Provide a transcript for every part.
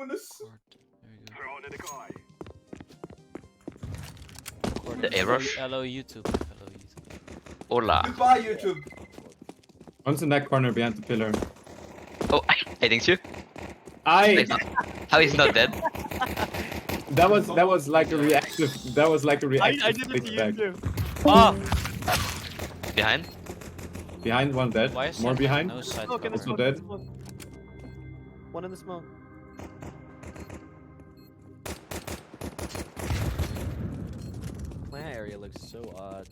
goodness. There we go. The A rush. Hello YouTube. Hello YouTube. Hola. Goodbye, YouTube. One's in that corner behind the pillar. Oh, I think you. I. How he's not dead? That was like a reactive. That was like a reactive. I did it to you kickback. too. Oh! Behind? Behind one dead. Why is More there behind. no side Smoke in the Also smoke. dead. One in the smoke. My area looks so odd.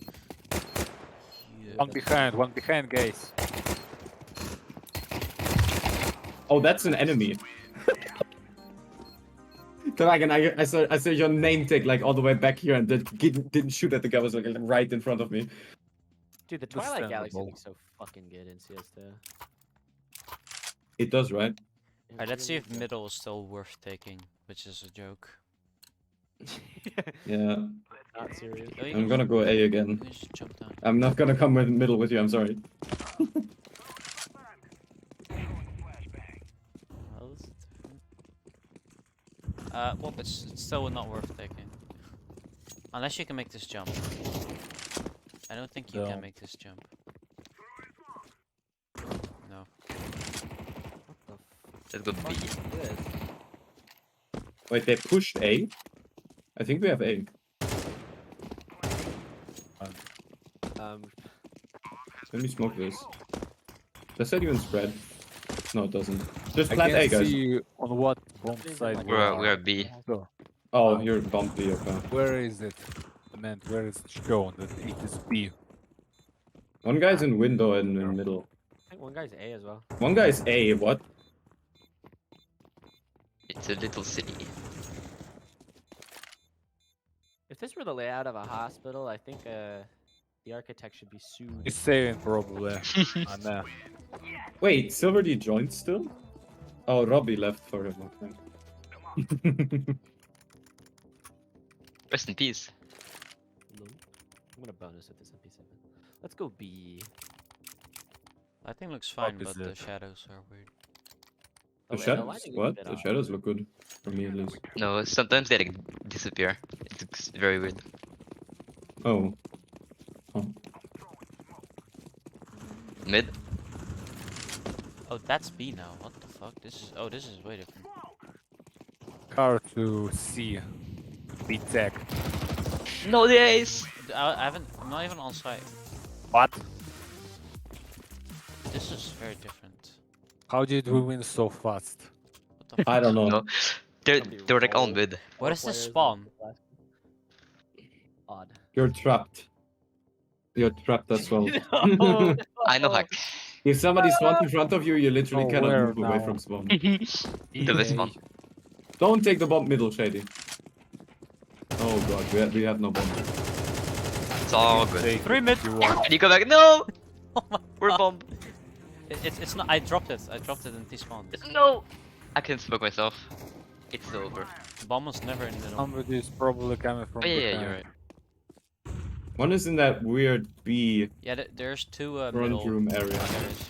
Yeah. One behind, guys. Oh, that's an enemy. Dragon, I saw your name tag like all the way back here and didn't shoot at the guy. Was like right in front of me. Dude, the Twilight Galaxy Understandable. looks so fucking good in CS2. It does, right? Alright, let's see if middle is still worth taking, which is a joke. Yeah. Not serious. Oh, you I'm can- gonna go A again. you can just jump down. I'm not gonna come with middle with you. I'm sorry. Well, this is different. Well, it's still not worth taking. Unless you can make this jump. I don't think you No. can make this jump. No. Let's go B. Good. Wait, they pushed A. I think we have A. Let me smoke this. Does that even spread? No, it doesn't. Just I plant A, can't guys. see on what bomb side. We're B. So, Oh, you're bumpy. Okay. where is it? I meant, where is it shown that it is B? One guy's in window and in middle. I think one guy's A as well. One guy's A. What? It's a little city. If this were the layout of a hospital, I think the architect should be sued. It's saving probably. And Wait, Silver D joined still? Oh, Robbie left for him. Okay. Rest in peace. No. I'm gonna bonus with this MP7. Let's go B. I think looks fine, but the Opposite. shadows are weird. The Oh, wait, the shadows? lighting is a What? bit The off. shadows look good. For me at least. No, sometimes they like disappear. It looks very weird. Oh. Mid. Oh, that's B now. What the fuck? This is way different. car to C. B tech. No, the ace. I'm not even on site. What? This is very different. How did we win so fast? What the fuck? I don't know. No. They're like on mid. What is this spawn? Odd. You're trapped. You're trapped as well. No. I know hack. If somebody spawns in front of you, you literally Oh, cannot where move away now? from spawn. The best one. Don't take the bomb middle, Shady. Oh god, we have no bomb. It's all good. Take 3 mid. you want. Can you go back? No! Oh my We're God. bomb. It's not. I dropped it. I dropped it in T-spawn. No! I can smoke myself. It's over. Bomb was never in the middle. Somebody is probably coming from Oh, yeah, behind. you're right. One is in that weird B Yeah, there's two front middle room area. areas.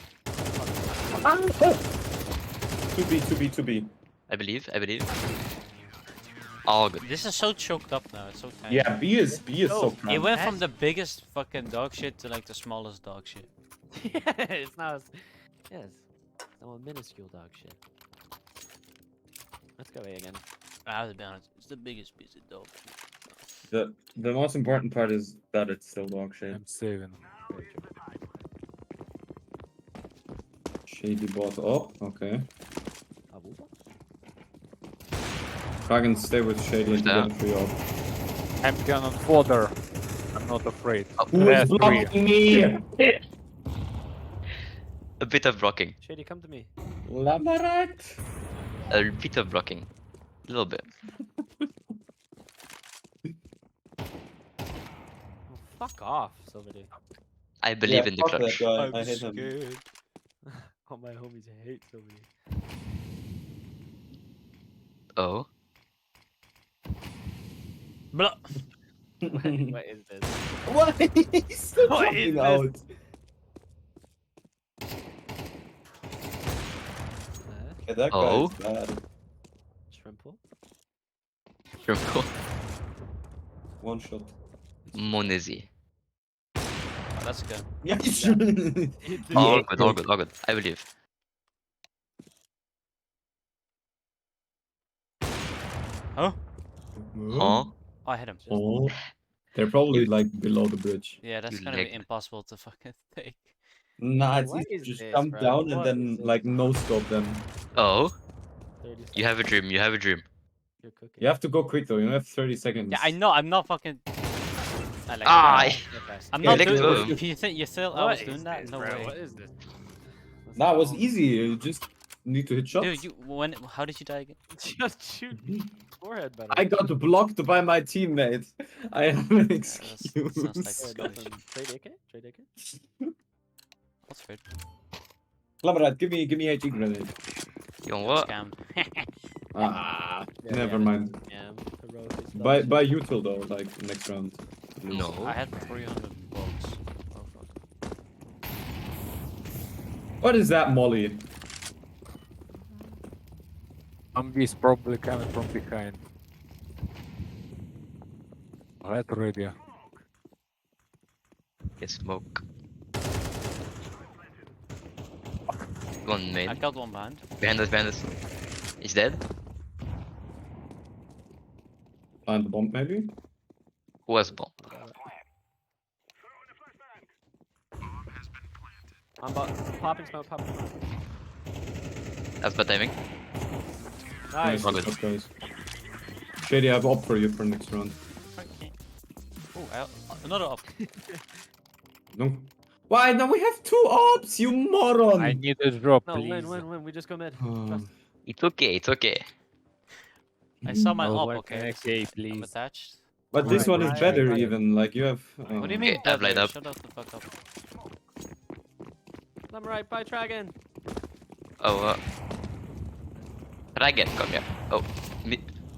2B, 2B, 2B. I believe. All good. This is so choked up now. It's so tiny. Yeah, B is so It cramped. went from the biggest fucking dog shit to like the smallest dog shit. It's not. Yes. It's not a minuscule dog shit. Let's go A again. I have to be honest. It's the biggest piece of dog shit. The most important part is that it's still dog shit. I'm saving. Shady bought up, okay. Abu? Dragon, stay with Shady and Yeah. get free off. I'm cannon fodder. I'm not afraid. Who is Last three. blocking me? A bit of blocking. Shady, come to me. Lamarat. A bit of blocking. A little bit. Oh, fuck off, somebody. I believe in the clutch. I hate him. All my homies hate somebody. Oh. Blah. What is this? What? He's still What is jumping this? out. Huh? Yeah, that Oh. guy's bad. shrimp pool. Triple. One shot. Monizy. Oh, that's good. Yeah, All Yeah, good, all good, all good. I believe. Huh? Huh? Oh, I hit him. Oh, they're probably like below the bridge. Yeah, that's You gonna be leg. impossible to fucking take. Nah, it's What easy. is Just this, jump bro? down and What then is this? like no scope them. Oh, 30 seconds. you have a dream. You have a dream. You're cooking. You have to go quick though. You have 30 seconds. Yeah, I know. I'm not fucking. I like Ah, it. So fast. I'm Yeah, not like doing. two of them. You think you still? I What was is doing that? this, No bro? way. What is this? That was easy. You just need to hit shots. Dude, you when? How did you die again? Just shoot forehead better. I got blocked by my teammate. I have an excuse. sounds like Here, Scottish. Dolphin, trade AK? Trade AK? What's weird? Clamorad, give me HE grenade. You want what? Scammed. Ah, Yeah, never yeah, mind. Damn. Heroic is Buy double util though, like next round. please. No. I had 300 bucks. Oh fuck. What is that, Molly? Zombies probably coming from behind. Red radio. Get smoke. One I main. killed one behind. Behind us, behind us. He's dead. Plant the bomb maybe? Who has bomb? I'm popping smoke, popping smoke. That's bad timing. Nice. All good. Nice, guys. Shady, I have op for you for next round. Okay. Oh, another up. No. Why? Now we have 2 ops, you moron! I need a drop, No, please. win. We just go mid. Uh, It's okay, it's okay. I saw my I would up. like Okay. an AK, I'm please. attached. but this Alright, one is right, better right. even, like you have... What do you oh. mean? Okay, I've lined better? up. Shut up the fuck up. I'm right by Dragon. Oh, Dragon, come here. Oh,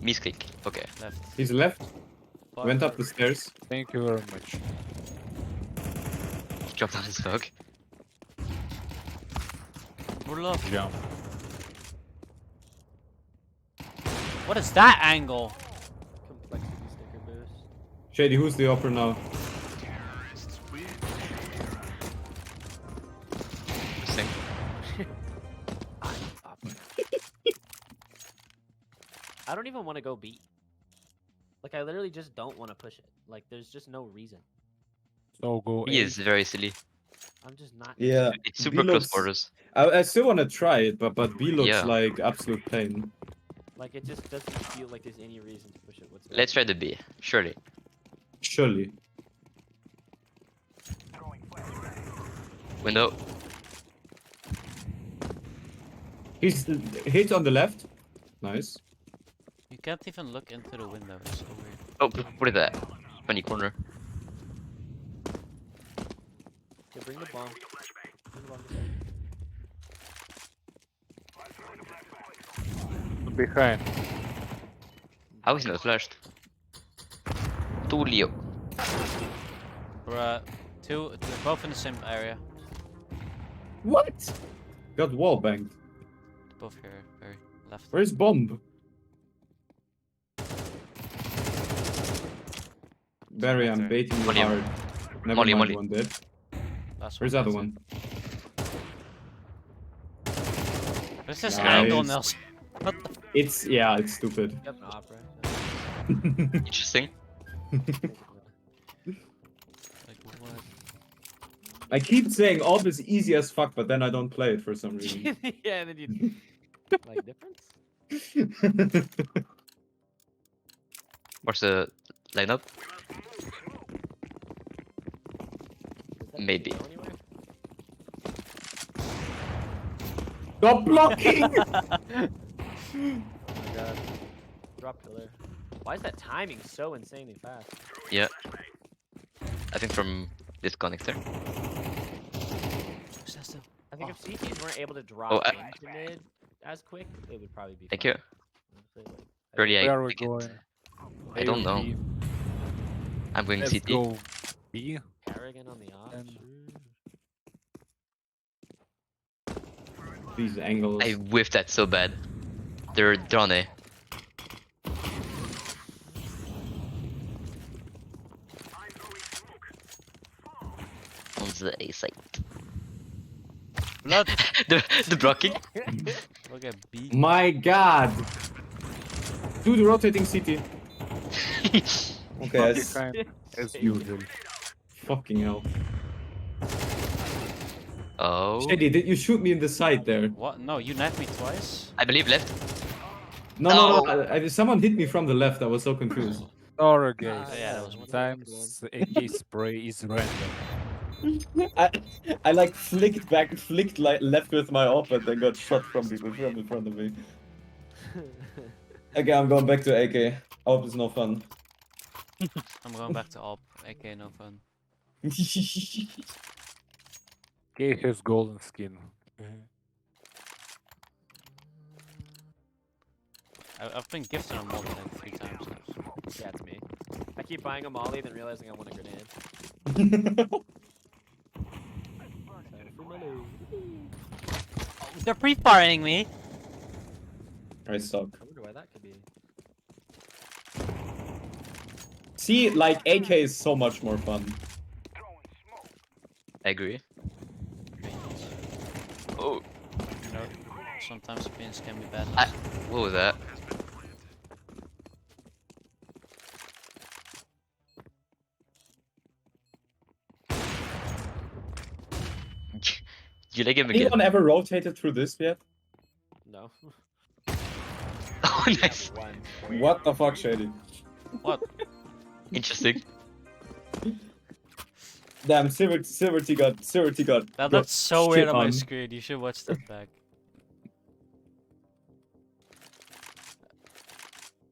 misclick. Okay. Left. He's left, Fuck. went up the stairs. Thank you very much. Drop down his dog. We're left. Jump. What is that angle? Complexity sticker boost. Shady, who's the upper now? Interesting. I don't even want to go B. Like, I literally just don't want to push it. Like, there's just no reason. So go He A. is very silly. I'm just not. Yeah. It's super B close looks- quarters. I still want to try it, but B looks Yeah. like absolute pain. Like, it just doesn't feel like there's any reason to push it whatsoever. Let's try the B, surely. Surely. Window. He's hit on the left. Nice. You can't even look into the window. It's so weird. Oh, what is that? Funny corner. Okay, bring the bomb. Bring the bomb this way. Behind. How is he not flashed? Tulio. Bruh, they're both in the same area. What? Got wall banged. Both here, very left. Where's bomb? Barry, I'm baiting you Molly. hard. Never Molly, mind, Molly. one dead. Last Where's the other that's one? it. What's this Nice. angle, Nils? What the? It's, yeah, it's stupid. You have an opera. Interesting. Like, what? I keep saying op is easy as fuck, but then I don't play it for some reason. Yeah, and then you like difference. What's the lineup? Does that Maybe. go anywhere? Stop blocking! Oh my god. Drop pillar. Why is that timing so insanely fast? Yeah. I think from this connector. Who's that still? I think if CTs weren't able to drop Oh, into mid as quick, it would probably be. Thank fine. you. Honestly, like, I Early, Where I are we pick it. going? I A don't or know. B? I'm going Let's CT. go B. Kerrigan on the off. And- These angles. I whiffed that so bad. They're on A. the A site. Blood. The blocking. Look at B. My god! Dude, rotating CT. Okay, As usual. fucking hell. Oh. Shady, did you shoot me in the side there? What? No, you knifed me twice. I believe left. No. Oh. Someone hit me from the left. I was so confused. Or guys. yeah, that was one. Sometimes AK spray is random. I like flicked like left with my op and then got shot from people from in front of me. Okay, I'm going back to AK. Op is no fun. I'm going back to AWP. AK, no fun. AK has golden skin. I've been gifted a molly like 3 times now. Yeah, it's me. I keep buying a molly, then realizing I want a grenade. They're pre-firing me. I suck. I wonder why that could be. See, like AK is so much more fun. I agree. Oh. You know, sometimes pins can be bad. What was that? You like him again? Anyone ever rotated through this yet? No. Oh, nice. One. What the fuck, Shady? What? Interesting. Damn, Silver T got. That looked so weird on my screen. You should watch that back.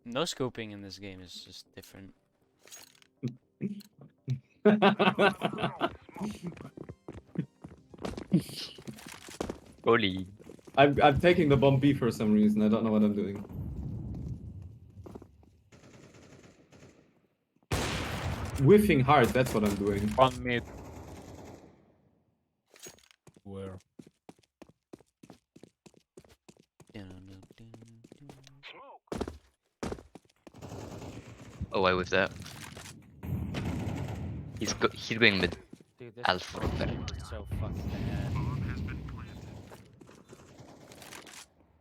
No scoping in this game is just different. Holy. I'm taking the bomb B for some reason. I don't know what I'm doing. Whiffing hard, that's what I'm doing. On mid. Where? Oh, why was that? He's going mid. Dude, this Alpha. team is so fucking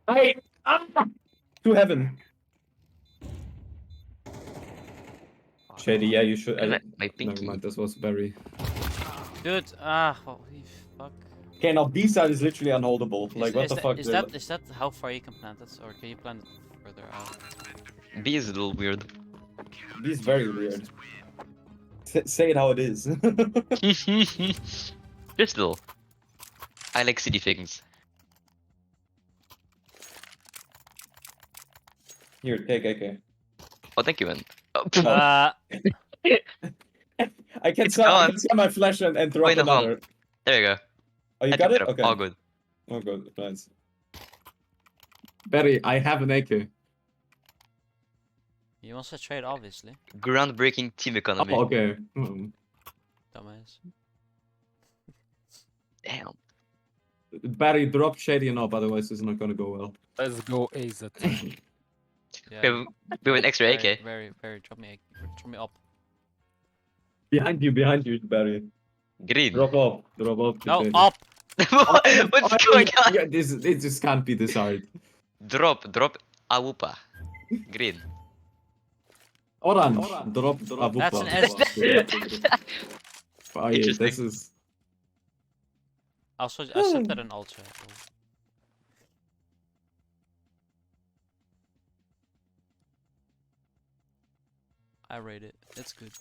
bad. Hey! To heaven. Shady, yeah, you should. My Never pinky. mind, this was very. Dude, holy fuck. Okay, now B side is literally unholdable. Like, what the fuck? Is that how far you can plant it, or can you plant it further out? B is a little weird. B is very weird. Say it how it is. Just little. I like city things. Here, take AK. Oh, thank you, man. Oh, I can sell my flash and drop Wait, no, hold on. another. there you go. Oh, you I got picked it? Okay. All good. Oh, good. Nice. Barry, I have an AK. You want to trade, obviously. Groundbreaking team economy. Oh, okay. Hmm. Dumbass. Damn. Barry, drop Shady and up, otherwise it's not gonna go well. Let's go AZ. Yeah. We have an extra AK. Very. Drop me up. Behind you, Barry. Green. Drop up. No, Shady. up. What's going on? Yeah, it just can't be this hard. Drop Awupa. Green. Orange. Drop Abupa. That's an S. Oh, yeah, this Interesting. is. I set that in ultra. I rate it. It's good.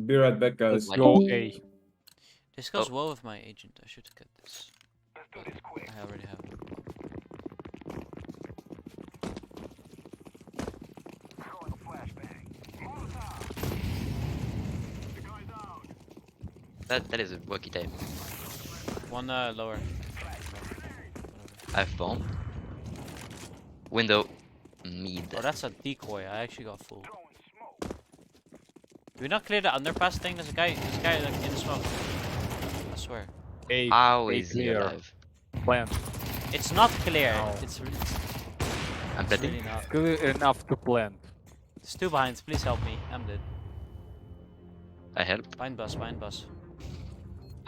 Be right back, guys. Oh my Go A. This goes well with my agent. I should get this. But I already have it. That is a wacky type. One lower. I have bomb. Window. Mid. Oh, that's a decoy. I actually got fooled. Do we not clear the underpass thing? There's a guy like in the smoke. I swear. A. How A is he clear. alive? Plant. It's not clear. No. It's I'm betting. really not. Clear enough to plant. There's two behinds. Please help me. I'm dead. I help. Behind bus.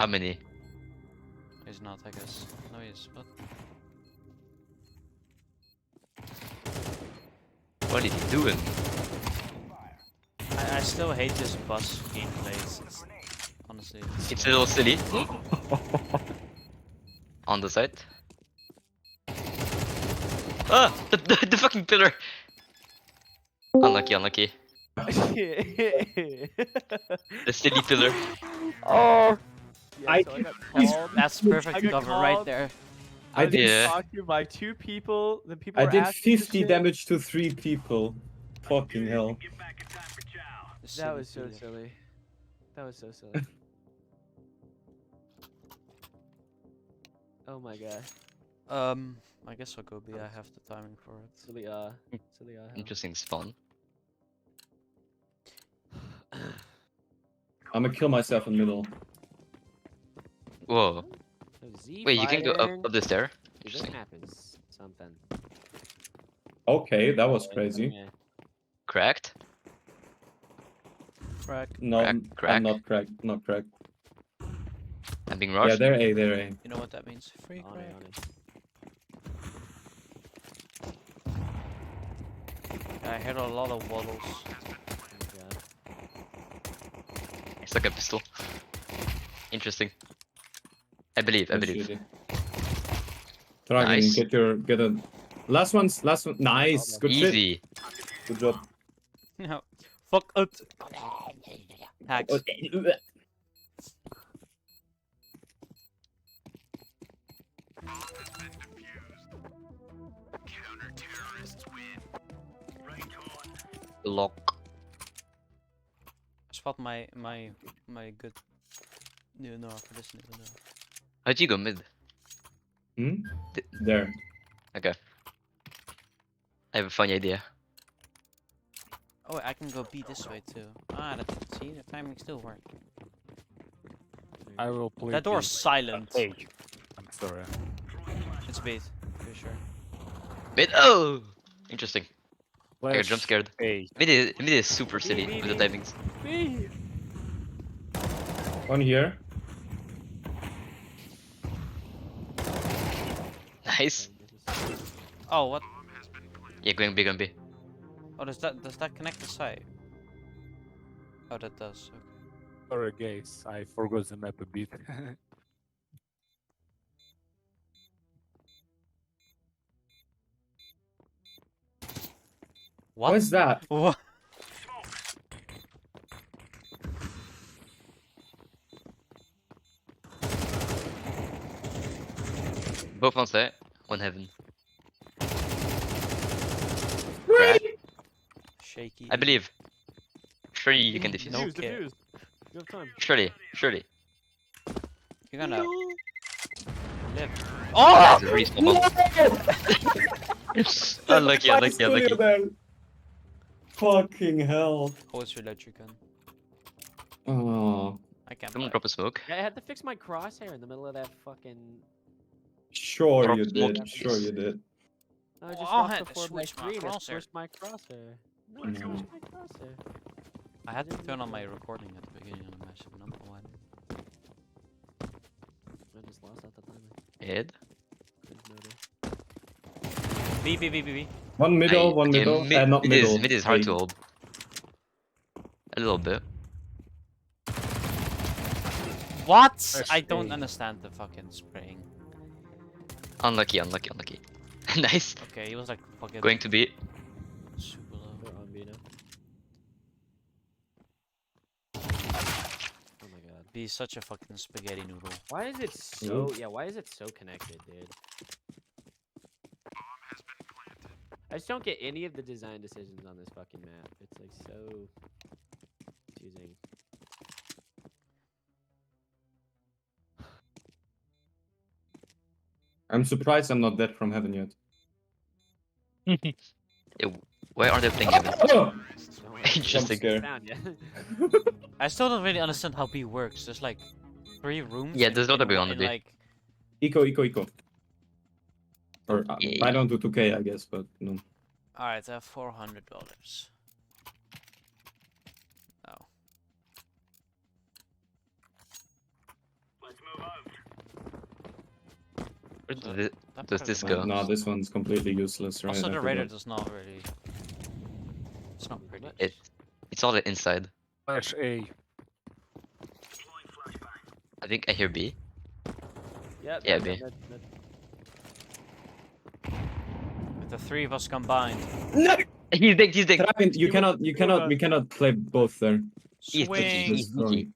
How many? He's not, I guess. No, he is. What? What is he doing? I still hate this bus gameplay. Honestly. It's a little silly. On the side. Ah! The fucking pillar! Unlucky, unlucky. The silly pillar. Oh. I- So I got he's- called. That's I perfect got cover right called. there. I I was did. Yeah. talked to by 2 people. The people I were did asking for 50 shit. damage to 3 people. Fucking hell. That was so silly. That was so silly. Oh my god. I guess I'll go B. I have the timing for it. Silly silly hell. Interesting spawn. I'm gonna kill myself in middle. Whoa. So Z Wait, you can go fighter. up the stair? Dude, this Interesting. map is something. Okay, that was crazy. Yeah. Cracked? Crack. No, Crack. I'm not cracked. Not cracked. I'm being Yeah, rushed? they're A, they're A. You know what that means? Free On crack. it, on it. I heard a lot of waddles. Oh my god. It's like a pistol. Interesting. I believe. Shitty. Dragon, Nice. get a. Last one. Nice. Good shit. Easy. Good job. No. Fuck it. Hacks. Lock. Spot my good new no for this new no. How'd you go mid? Hmm? Th- There. Okay. I have a funny idea. Oh wait, I can go B this way too. Ah, see, the timing still worked. I will play. That door's silent. Hey. I'm sorry. It's B, for sure. Mid. Oh! Interesting. I got Flash. jump scared. Hey. Mid is super silly with the timings. Me. One here. Nice. Oh what? Yeah, going big on B. Oh, does that connect the site? Oh, that does. Okay. Sorry, guys. I forgot the map a bit. What? What's that? What? Both on site. One heaven. Crack. Shaky. I believe. Surely you can defuse. No Defuse, care. defuse. You have time. Surely. Surely. You're gonna live. Oh! Oh! Respawn bomb. Unlucky, unlucky, unlucky. There. Fucking hell. Always reload your gun. Oh. I can't. Someone buy. drop a smoke. I had to fix my crosshair in the middle of that fucking. Sure Drop you smoke, did. Sure please. you did. No, I just Oh, I walked had to before my switch my screen. I crosshair. switched my crosshair. No, I No. switched my crosshair. I had to turn on my recording at the beginning of the match. I don't know why. I just lost at the time. Head. B, B, B, B, B. One middle, Aye, one okay, middle. Mid, Not middle. mid is hard A. to hold. A little bit. What? Fresh I don't A. understand the fucking spraying. Unlucky, unlucky, unlucky. Nice. Okay, he was like fucking Going to be. super low. They're on B now. Oh my god. B is such a fucking spaghetti noodle. Why is it so? Yeah, why is it so connected, dude? I just don't get any of the design decisions on this fucking map. It's like so confusing. I'm surprised I'm not dead from heaven yet. Why aren't they playing heaven? Oh! Don't worry, Interesting. Scare. found ya. I still don't really understand how B works. There's like 3 rooms. Yeah, there's gotta be one on the B. like. Eco. Or Yeah. I don't do 2K, I guess, but no. Alright, I have $400. Oh. Where So does that does part this of go? No, this one's completely useless, right? Also, I the radar forgot. does not really. It's not pretty. It's all the inside. Flash A. I think I hear B. Yep. Yeah, mid, B. mid. With the three of us combined. No! He's dead. He's dead. Dragon, we cannot play both there. He's Swing! He's sneaky.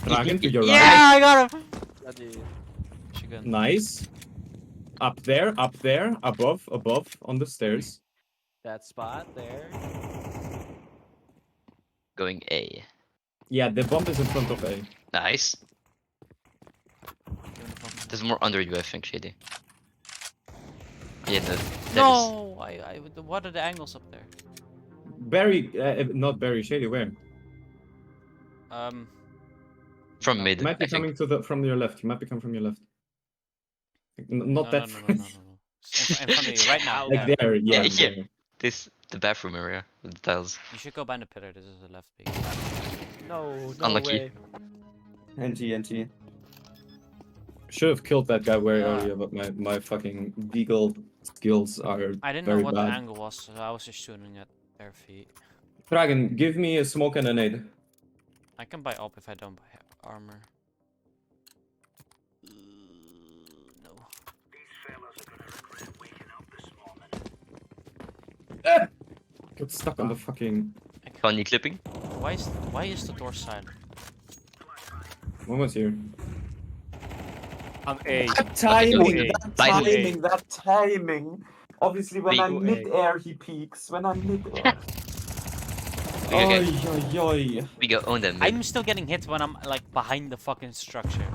Dragon to your Yeah, right. I got him! Bloody- Shotgun. Nice. Up there, above, on the stairs. That spot there. Going A. Yeah, the bomb is in front of A. Nice. There's more under you, I think, Shady. Yeah, that is. No! What are the angles up there? Not very shady. Where? From No. mid, He might I be think. coming from your left. He might be coming from your left. Not No, that. no. In front of you, right now. Like yeah. there, yeah. Yeah. there. The bathroom area with the tiles. You should go behind the pillar. This is the left peak. No Unlucky. way. NG. Should have killed that guy way Yeah. earlier, but my fucking deagle skills are I didn't know very what bad. the angle was, so I was just shooting at their feet. Dragon, give me a smoke and a nade. I can buy up if I don't buy armor. No. Got stuck on the fucking. Funny clipping. Why is the door silent? One was here. On A. That timing, timing, that timing. Obviously, when Wait, I'm go A. mid-air, he peeks. When I'm mid-air. Oi. We go own them. I'm still getting hit when I'm like behind the fucking structure.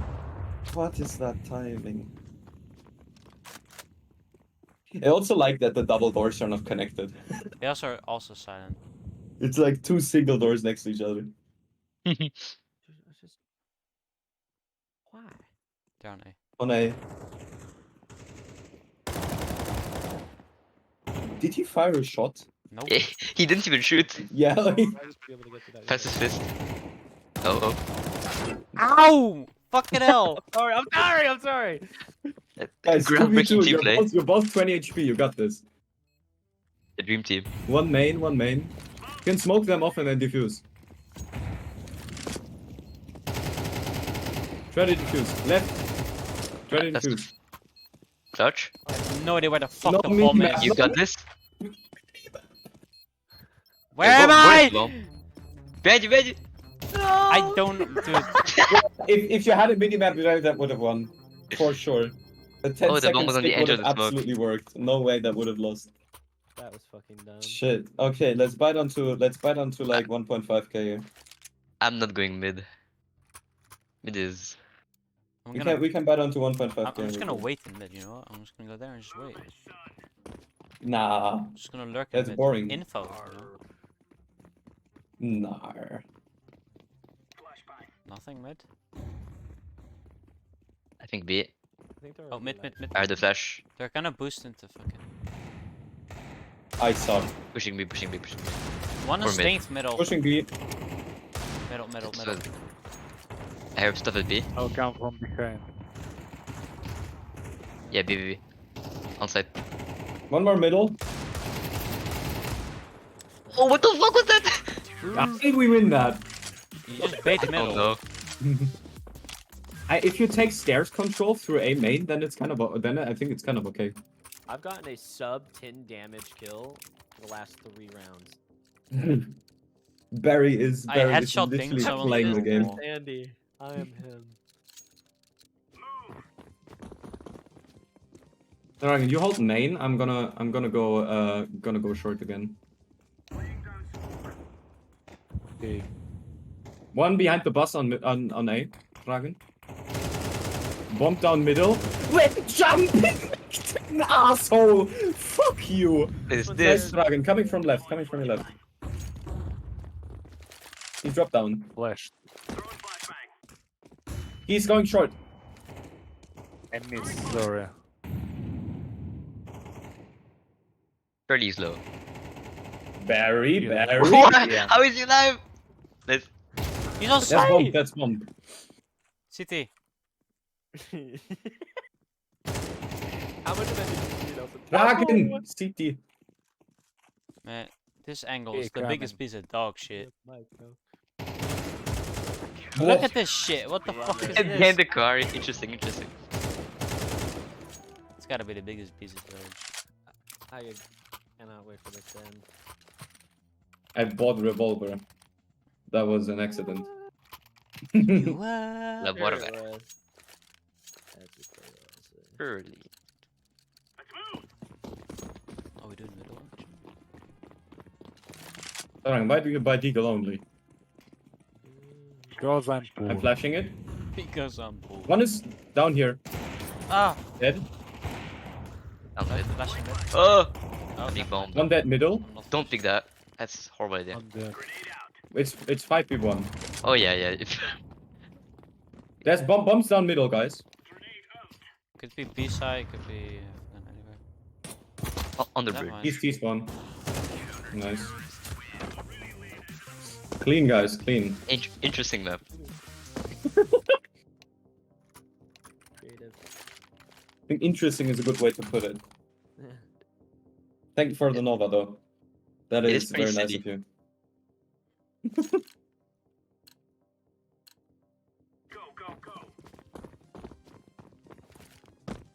What is that timing? I also like that the double doors are not connected. They are also silent. It's like two single doors next to each other. It's just... Why? They're on A. On A. Did he fire a shot? Nope. He didn't even shoot. Yeah. I'll just be able to get to that. Pass his fist. Oh. Ow! Fucking hell! I'm sorry. Guys, Groundbreaking 2v2, team play. you're both 20 HP, you got this. The dream team. One main. You can smoke them off and then defuse. Try to defuse. Left. Try to That's defuse. Clutch. I have no idea where the fuck No the bomb mini-map. is. You got this. Where am I? Behind you. I don't, dude. If you had a mini-map, that would have won. For sure. The 10 Oh, the bomb seconds was on the stick edge would of have the smoke. absolutely worked. No way that would have lost. That was fucking dumb. Shit. Okay, let's bite onto like 1.5k here. I'm not going mid. Mid is. We can bite onto 1.5k. I'm just gonna wait in mid, you know what? I'm just gonna go there and just wait. Nah. I'm just gonna lurk in That's mid. boring. Info, you know? Nah. Nothing mid? I think B. I think they're Oh, mid. I heard the flash. They're gonna boost into fucking... I suck. Pushing B. One Or is mid. staying middle. Pushing B. Middle. So, I heard stuff at B. I'll come from behind. Yeah, B. On site. One more middle. Oh, what the fuck was that? I think we win that. You just bait middle. Oh no. If you take stairs control through A main, then it's kind of I think it's kind of okay. I've gotten a sub 10 damage kill for the last 3 rounds. Barry is I headshot literally things someone playing the with game. wall. Andy, I am him. Dragon, you hold main. I'm gonna go short again. A. One behind the bus on A. Dragon. Bomb down middle. Wait, jumping! Asshole! Fuck you! Is Nice, this? Dragon, coming from your left. He dropped down. Flash. He's going short. And miss. Sorry. Fairly slow. Barry. What? How is he alive? Let's. He's on That's site! bomb. That's bomb. CT. How much of that did you see, Nelson? Dragon! CT. Man, this angle Hey, is the biggest piece of dog shit. Mike, no. Look at this shit. What the fuck is And this? behind the car. Interesting, interesting. It's gotta be the biggest piece of dog. I cannot wait for this to end. I bought revolver. That was an accident. You Love Sure what it of it. was. That's just what it was. Early. Oh, we doing middle? Sarang, why do you buy Deagle only? Because I'm poor. I'm flashing it. Because I'm poor. One is down here. Ah! Dead. Sounds good. Flashing mid. Oh! Oh, Big bomb. One dead middle. I'm not Don't pick that. That's a horrible idea. On the It's 5v1. Oh yeah, yeah. There's bombs down middle, guys. Could be B side, could be anywhere. On the Never bridge. mind. He's T-spawn. Nice. Clean, guys, clean. Interesting map. Creative. I think interesting is a good way to put it. Thank you for the Nova, though. That It is is pretty very nice city. of you.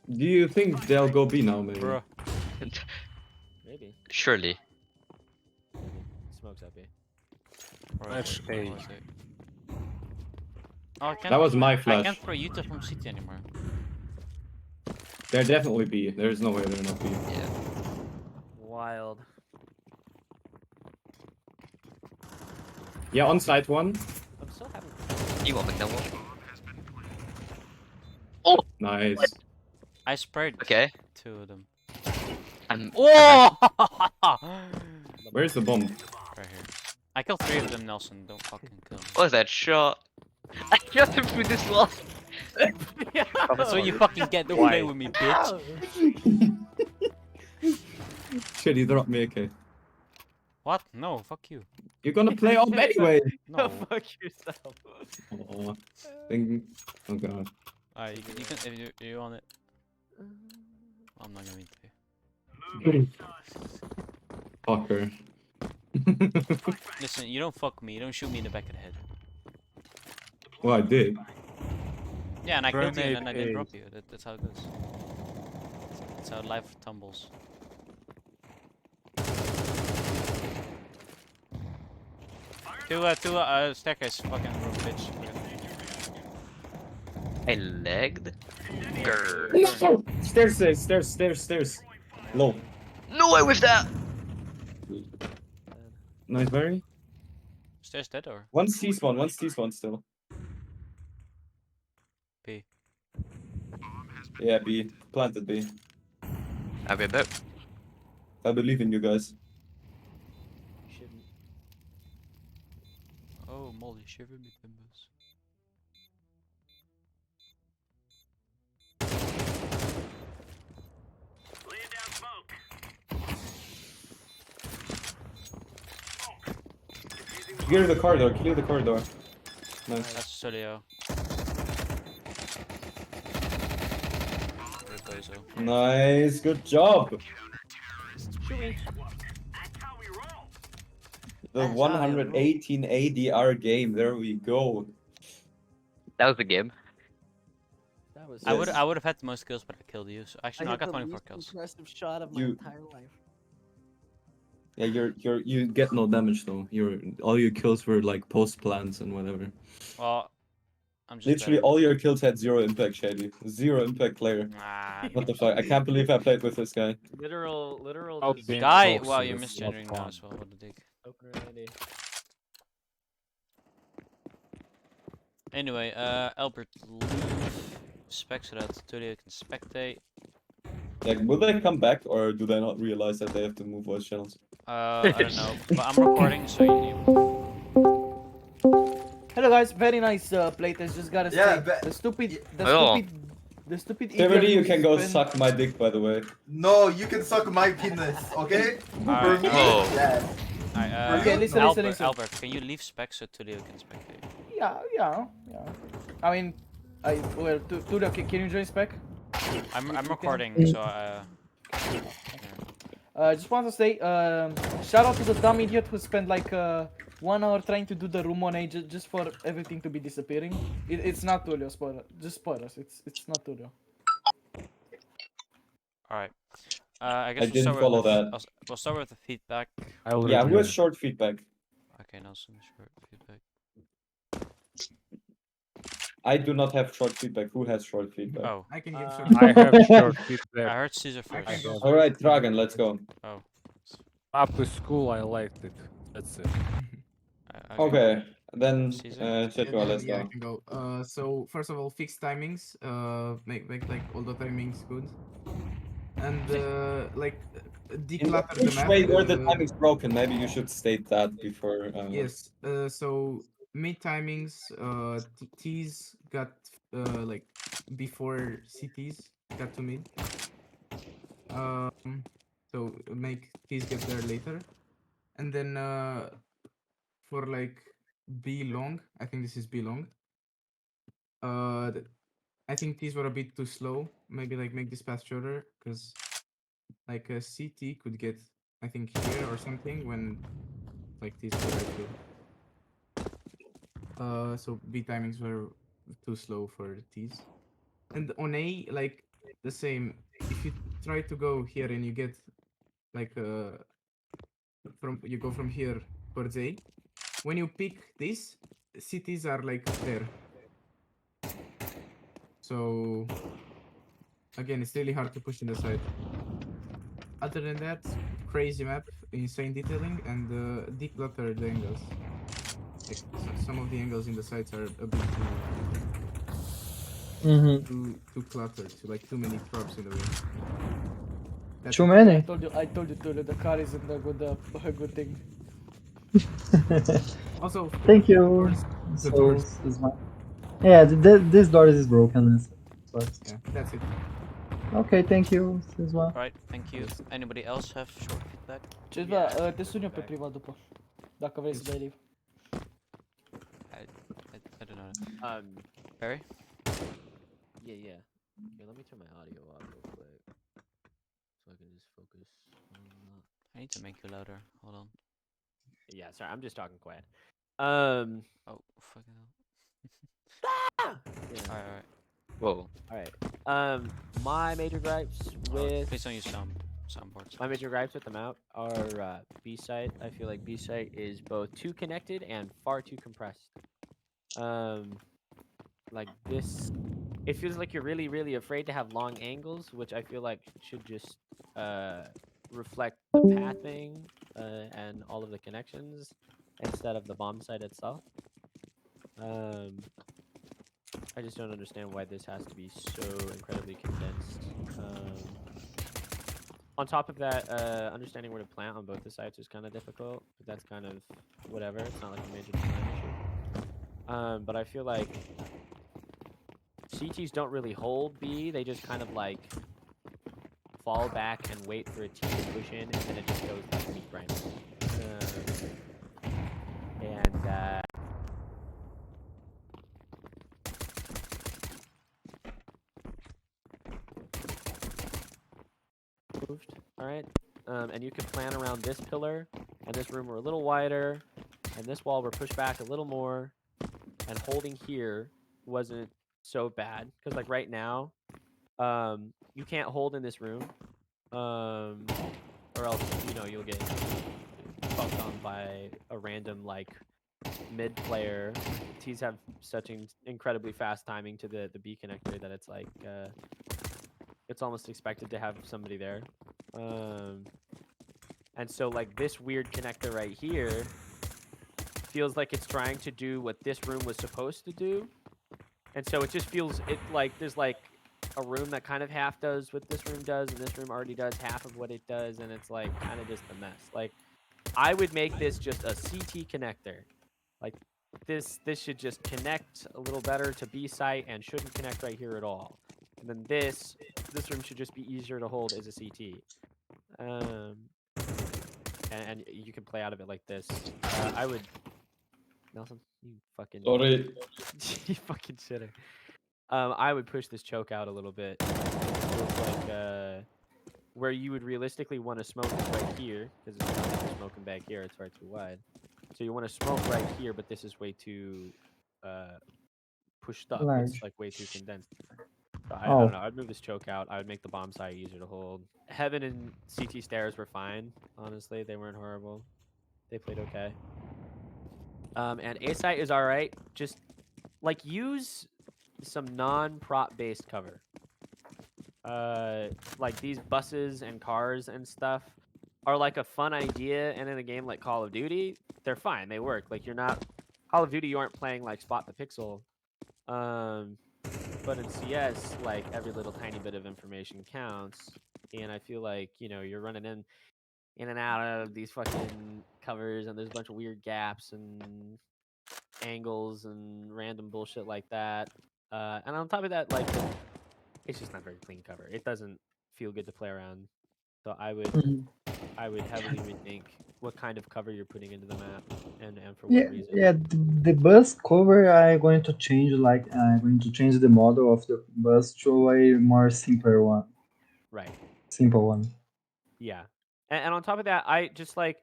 Do you think they'll go B now, maybe? Bruh. Maybe. Surely. Smokes up here. Flash A. Oh, I can't, That was my I flash. can't throw Utah from city anymore. They're definitely B. There's no way they're not B. Yeah. Wild. Yeah, on site one. I'm so happy. You won't make that one. Nice. I sprayed Okay. 2 of them. I'm. Whoa! Where's the bomb? Right here. I killed 3 of them, Nelson. Don't fucking kill me. What was that shot? I shot him through this wall. That's what you fucking get. Don't play with me, bitch. Shit, you dropped me, okay. What? No, fuck you. You're gonna play off anyway! No. Fuck yourself. Oh, oh god. Alright, you can if you want it. I'm not gonna mean to. Fucker. Listen, you don't fuck me. You don't shoot me in the back of the head. Well, I did. Yeah, and I killed you and then I Grenade didn't A. drop you. That's how it goes. That's how life tumbles. To staircase, fucking room, bitch. I lagged. Grr. No! Stairs. Low. No way with that. Nice, Barry. Stairs dead or One's T-spawn still. B? Yeah, B. Planted B. I'll be back. I believe in you guys. Shouldn't. Oh, Molly, shiver me timbers. Clear the corridor. Nice. That's Solio. Replazo. Nice, good job. The 118 ADR game, there we go. That was the game. That was. I would Yes. have had the most kills, but I killed you. So actually, no, I hit got the 24 least kills. impressive shot of my You- entire life. Yeah, you get no damage though. All your kills were like post plans and whatever. Well, I'm just Literally better. all your kills had 0 impact, Shady. 0 impact player. Nah. What the fuck? I can't believe I played with this guy. Literal. Out Just being Guy, toxic wow, you're is not misgendering now fun. as well. What a dick. opener Andy. Anyway, Albert, leave spec so that Tulio can spectate. Like, will they come back or do they not realize that they have to move voice channels? I don't know, but I'm recording, so you. Hello guys, very nice playtest. Just gotta Yeah, say, the stupid Oh. idiot Severity, you who can go spent- suck my dick, by the way. No, you can suck my penis, okay? Alright, For me, Whoa. yes. alright, Okay, listen, Albert, listen. Albert, can you leave spec so Tulio can spectate? Yeah. I mean, well, Tulio, can you join spec? I'm you recording, can- so Just want to say, shout out to the dumb idiot who spent like 1 hour trying to do the room on A just for everything to be disappearing. It's not Tulio, spoiler. Just spoilers. It's not Tulio. alright. I guess I didn't follow that. we'll start with the feedback. I already Yeah, who has did. short feedback? Okay, Nelson, short feedback. I do not have short feedback. Who has short feedback? Oh, I can give short. I have short I feedback. heard Caesar I first. can go. All right, Dragon, let's go. Oh, After school, I liked it. That's it. Okay, then Caesar? Setua, let's Yeah, I go. can go. So first of all, fix timings. Make like all the timings good, and like declutter the Which map. way where the timing's broken? Maybe you should state that before. Yes. So mid timings. Ts got like before CTs got to mid. So make Ts get there later, and then for like B long. I think this is B long. I think these were a bit too slow. Maybe like make this path shorter, because like a CT could get, I think, here or something when like these were right here. So B timings were too slow for T's. And on A, like the same. If you try to go here and you get like you go from here towards A, when you pick this, CTs are like there. So again, it's really hard to push in the side. Other than that, crazy map, insane detailing, and declutter the angles. Like, some of the angles in the sides are a bit too cluttered, too many props in the way. That's Too it. many. I told you, Tulio, the car isn't a good thing. Also, Thank you. doors, the So, doors. Suzma. Yeah, this door is broken. But Yeah, that's it. okay, thank you, Suzma. Alright, thank you. Anybody else have short feedback? Ceva, te sun eu pe privat după. Dacă vrei să dai live. I don't know. Barry? Yeah. Here, let me turn my audio off real quick, so I can just focus on that. I need to make you louder. Hold on. Yeah, sorry, I'm just talking quiet. Oh, fucking hell. Yeah. Alright. Whoa. Alright. My major gripes with Please don't use soundboards. my major gripes with the map are B site. I feel like B site is both too connected and far too compressed. Like this, it feels like you're really afraid to have long angles, which I feel like should just reflect the pathing and all of the connections instead of the bomb site itself. I just don't understand why this has to be so incredibly condensed. On top of that, understanding where to plant on both the sites is kind of difficult, but that's kind of whatever. It's not like a major design issue. But I feel like CTs don't really hold B. They just kind of like fall back and wait for a T to push in, and then it just goes like meat grind. Moved. All right. And you could plan around this pillar, and this room were a little wider, and this wall were pushed back a little more, and holding here wasn't so bad, because like right now, you can't hold in this room, or else you'll get fucked on by a random like mid player. T's have such incredibly fast timing to the B connector that it's like it's almost expected to have somebody there. And so like this weird connector right here feels like it's trying to do what this room was supposed to do. And so it just feels like there's like a room that kind of half does what this room does, and this room already does half of what it does, and it's like kind of just a mess. Like I would make this just a CT connector. Like this should just connect a little better to B site and shouldn't connect right here at all. And then this room should just be easier to hold as a CT. And you can play out of it like this. I would, Nelson, you fucking Sorry. you fucking shitter. I would push this choke out a little bit. It's like where you would realistically want to smoke is right here, because it's not like you're smoking back here, it's far too wide. So you want to smoke right here, but this is way too pushed up. It's Large. like way too condensed. So I Oh. don't know. I'd move this choke out. I would make the bomb site easier to hold. Heaven and CT stairs were fine. Honestly, they weren't horrible. They played okay. And A site is all right. Just like use some non-prop based cover. Like these buses and cars and stuff are like a fun idea, and in a game like Call of Duty, they're fine. They work. Like you're not Call of Duty, you aren't playing like spot the pixel. But in CS, like every little tiny bit of information counts, and I feel like you're running in and out of these fucking covers, and there's a bunch of weird gaps and angles and random bullshit like that. And on top of that, like it's just not very clean cover. It doesn't feel good to play around. So I would Mhm. heavily rethink what kind of cover you're putting into the map and for Yeah, what reason. yeah. The bus cover, I'm going to change. Like, I'm going to change the model of the bus to a more simple one. Right. Simple one. Yeah. And on top of that, I just like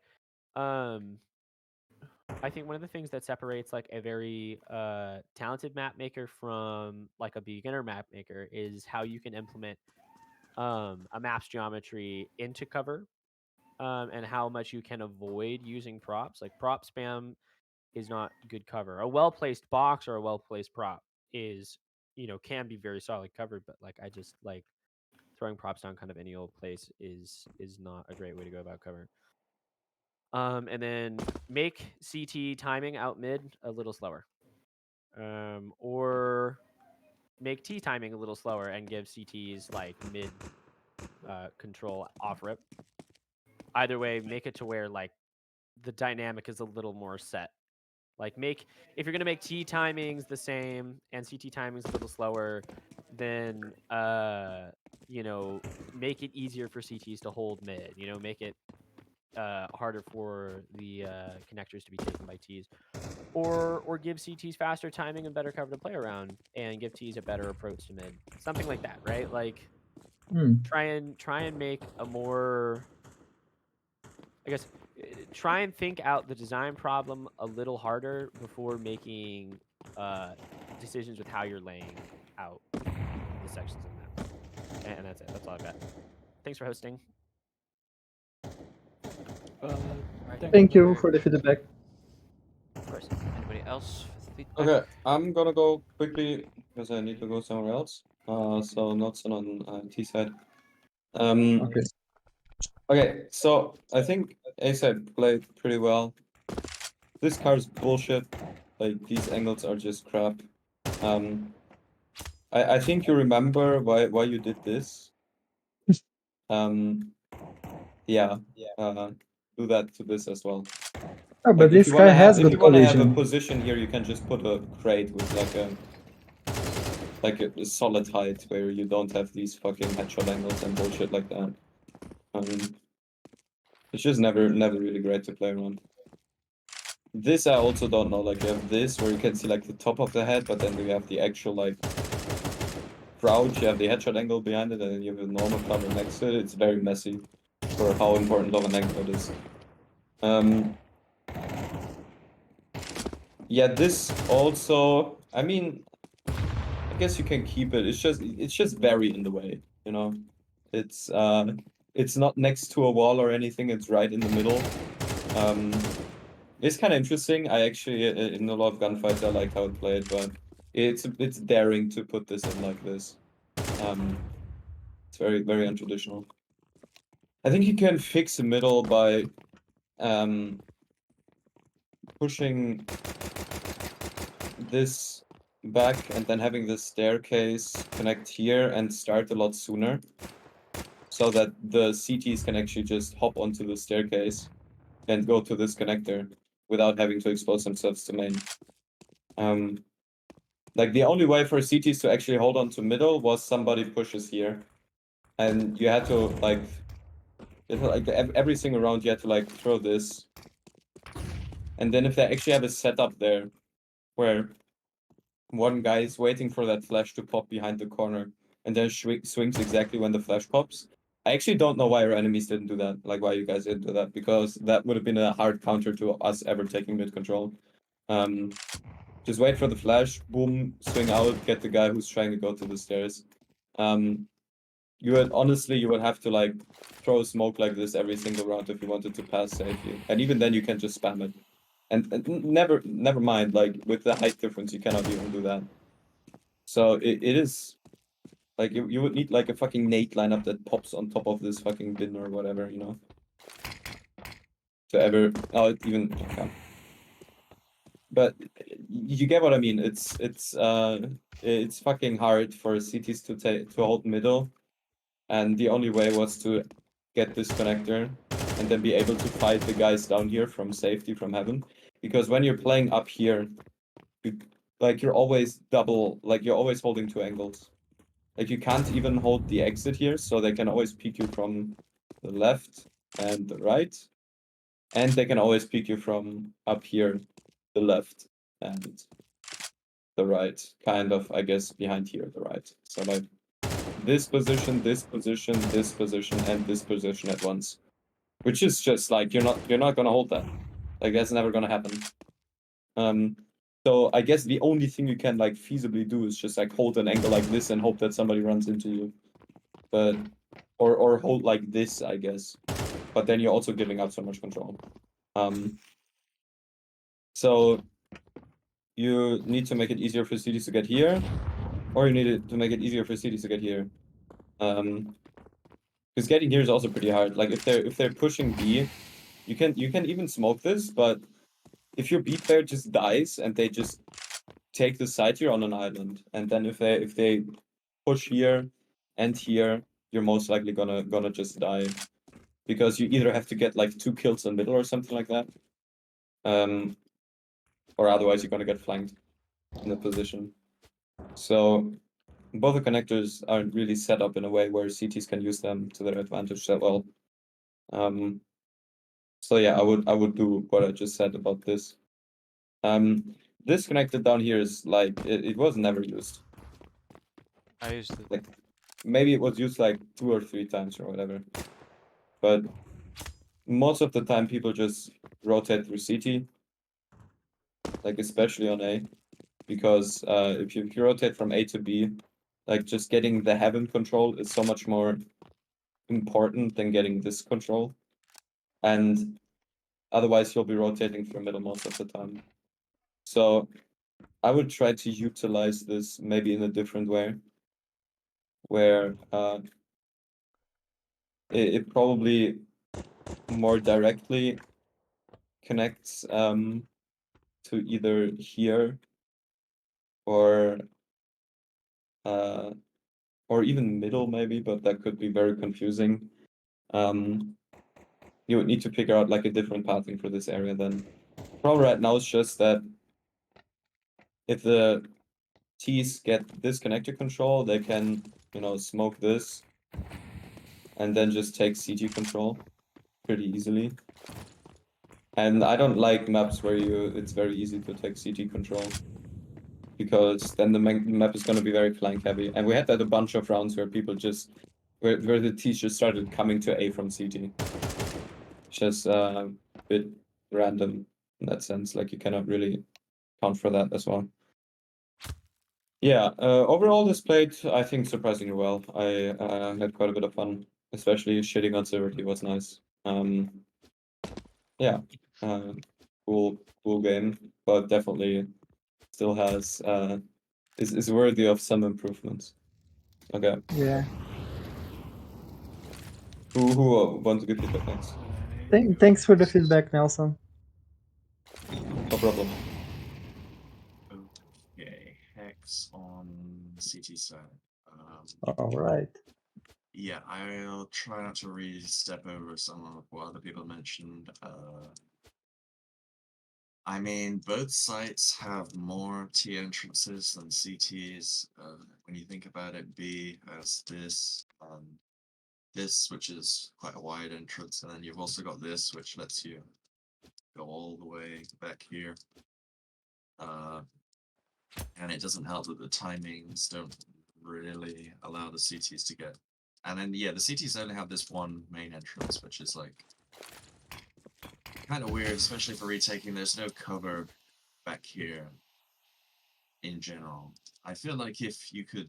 I think one of the things that separates like a very talented map maker from like a beginner map maker is how you can implement a map's geometry into cover, and how much you can avoid using props. Like prop spam is not good cover. A well placed box or a well placed prop is can be very solid cover, but like I just like throwing props down kind of any old place is not a great way to go about cover. And then make CT timing out mid a little slower. Or make T timing a little slower and give CTs like mid control off rip. Either way, make it to where like the dynamic is a little more set. Like if you're gonna make T timings the same and CT timings a little slower, then make it easier for CTs to hold mid. Make it harder for the connectors to be taken by Ts, or give CTs faster timing and better cover to play around, and give Ts a better approach to mid, something like that, right? Like Hmm. try and make a more, I guess, try and think out the design problem a little harder before making decisions with how you're laying out the sections of the map. And that's it. That's all I've got. Thanks for hosting. Thank you for the feedback. Of course. Anybody else with feedback? Okay, I'm gonna go quickly because I need to go somewhere else. So not so on T side. Okay. Okay, so I think A side played pretty well. This card's bullshit. Like these angles are just crap. I think you remember why you did this. Yeah. Do that to this as well. Oh, Like but this guy has if good you wanna have a collision. position here, you can just put a crate with like a solid height where you don't have these fucking headshot angles and bullshit like that. It's just never really great to play around. This I also don't know. Like you have this where you can see like the top of the head, but then you have the actual like crouch, you have the headshot angle behind it, and then you have a normal cover next to it. It's very messy for how important of an angle it is. Yeah, this also, I mean, I guess you can keep it. It's just very in the way, you know. It's not next to a wall or anything. It's right in the middle. It's kind of interesting. I actually in a lot of gunfights I like how it played, but it's daring to put this in like this. It's very untraditional. I think you can fix the middle by pushing this back and then having this staircase connect here and start a lot sooner, so that the CTs can actually just hop onto the staircase and go to this connector without having to expose themselves to main. Like the only way for CTs to actually hold on to middle was somebody pushes here, and you had to like every single round you had to like throw this, and then if they actually have a setup there where one guy is waiting for that flash to pop behind the corner, and then swings exactly when the flash pops. I actually don't know why our enemies didn't do that, like why you guys didn't do that, because that would have been a hard counter to us ever taking mid control. Just wait for the flash, boom, swing out, get the guy who's trying to go to the stairs. You would have to like throw a smoke like this every single round if you wanted to pass safely, and even then you can just spam it. And never mind, like with the height difference, you cannot even do that. So it is like you would need like a fucking Nate lineup that pops on top of this fucking bin or whatever, you know. To ever even okay. But you get what I mean. It's fucking hard for CTs to hold middle, and the only way was to get this connector and then be able to fight the guys down here from safety from heaven. Because when you're playing up here, you're always you're always holding two angles. Like you can't even hold the exit here, so they can always peek you from the left and the right. And they can always peek you from up here, the left and the right. Kind of, I guess, behind here, the right. So like this position, this position, this position, and this position at once. Which is just like you're not gonna hold that. Like that's never gonna happen. So I guess the only thing you can like feasibly do is just like hold an angle like this and hope that somebody runs into you. But or hold like this, I guess. But then you're also giving up so much control. So you need to make it easier for cities to get here, or you need to make it easier for cities to get here. Because getting here is also pretty hard. Like if they're pushing B, you can even smoke this, but if your B player just dies and they just take the side here on an island, and then if they push here and here, you're most likely gonna just die. Because you either have to get like 2 kills in middle or something like that. Or otherwise you're gonna get flanked in the position. So both the connectors aren't really set up in a way where CTs can use them to their advantage that well. So yeah, I would do what I just said about this. This connector down here is like it was never used. I used it. Like maybe it was used like 2 or 3 times or whatever. But most of the time people just rotate through CT. Like especially on A. Because if you rotate from A to B, like just getting the heaven control is so much more important than getting this control. And otherwise you'll be rotating through middle most of the time. So I would try to utilize this maybe in a different way. Where it probably more directly connects to either here or even middle maybe, but that could be very confusing. You would need to figure out like a different pathing for this area then. Problem right now is just that if the T's get this connector control, they can, you know, smoke this and then just take CG control pretty easily. And I don't like maps where it's very easy to take CG control. Because then the map is going to be very flank heavy. And we had that a bunch of rounds where people just, where the T's just started coming to A from CG. Just a bit random in that sense. Like you cannot really count for that as well. Yeah, overall this played, I think, surprisingly well. I had quite a bit of fun, especially shitting on Silverty was nice. Yeah, cool game, but definitely still has is worthy of some improvements. Okay, Yeah. who wants to give feedback next? Thanks for the feedback, Nelson. No problem. Okay, Hex on CT side. All right. Yeah, I'll try not to really step over some of what other people mentioned. I mean, both sites have more T entrances than CTs. When you think about it, B has this, which is quite a wide entrance, and then you've also got this, which lets you go all the way back here. And it doesn't help that the timings don't really allow the CTs to get. And then yeah, the CTs only have this one main entrance, which is like kind of weird, especially for retaking. There's no cover back here in general. I feel like if you could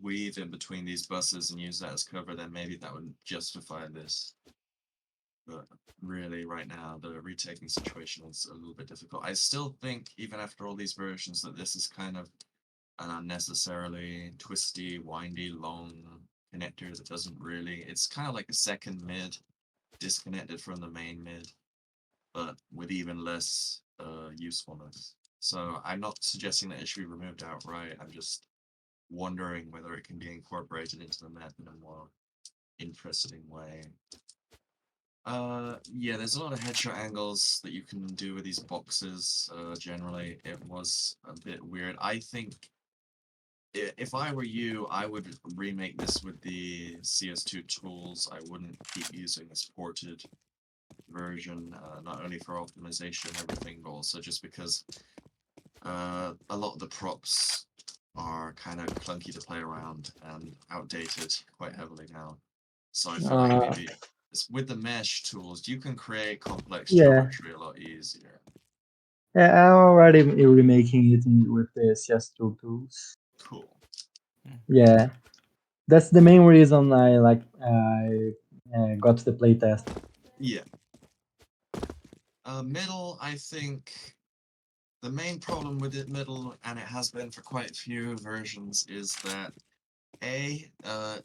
weave in between these buses and use that as cover, then maybe that would justify this. But really, right now, the retaking situation is a little bit difficult. I still think, even after all these versions, that this is kind of an unnecessarily twisty, windy, long connector that doesn't really. It's kind of like a second mid, disconnected from the main mid, but with even less usefulness. So I'm not suggesting that it should be removed outright. I'm just wondering whether it can be incorporated into the map in a more interesting way. Yeah, there's a lot of headshot angles that you can do with these boxes. Generally, it was a bit weird. I think if I were you, I would remake this with the CS2 tools. I wouldn't keep using this ported version, not only for optimization and everything, but also just because a lot of the props are kind of clunky to play around and outdated quite heavily now. So I feel like maybe with the mesh tools, you can create complex Yeah. geometry a lot easier. Yeah, I'm already remaking it with the CS2 tools. Cool. Yeah, that's the main reason I got the playtest. Yeah. Middle, I think the main problem with it middle, and it has been for quite a few versions, is that